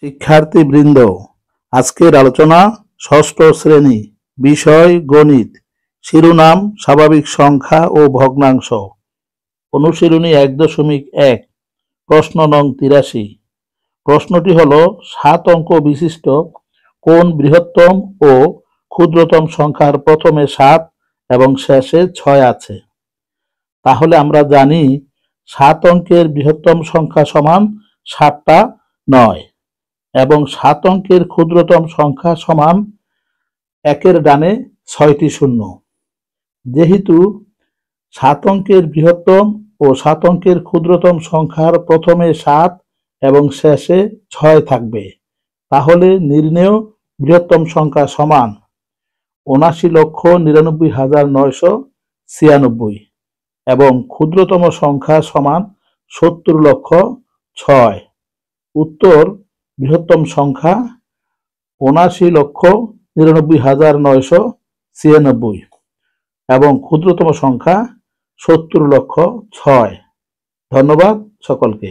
শিক্ষার্থীবৃন্দ, আজকের আলোচনা ষষ্ঠ শ্রেণী, বিষয় গণিত, শিরোনাম স্বাভাবিক সংখ্যা ও ভগ্নাংশ। অনুশীলনী 1.1, প্রশ্ন নং 83। প্রশ্নটি হলো 7 অঙ্ক বিশিষ্ট কোন বৃহত্তম ও ক্ষুদ্রতম সংখ্যার প্রথমে 7 এবং শেষে 6 আছে। তাহলে আমরা জানি 7 অঙ্কের বৃহত্তম সংখ্যা সমান 7টা 9 এবং 7 অঙ্কের ক্ষুদ্রতম সংখ্যা সমান 1-এর ডানে 6টি শূন্য। যেহেতু 7 অঙ্কের বৃহত্তম ও 7 অঙ্কের ক্ষুদ্রতম সংখ্যার প্রথমে 7 এবং শেষে 6 থাকবে, তাহলে নির্ণেয় বৃহত্তম সংখ্যা সমান 79,99,996 এবং ক্ষুদ্রতম সংখ্যা সমান 70,06,000। উত্তর: বৃহত্তম সংখ্যা 79,99,996 এবং ক্ষুদ্রতম সংখ্যা 70,06,000। ধন্যবাদ সকলকে।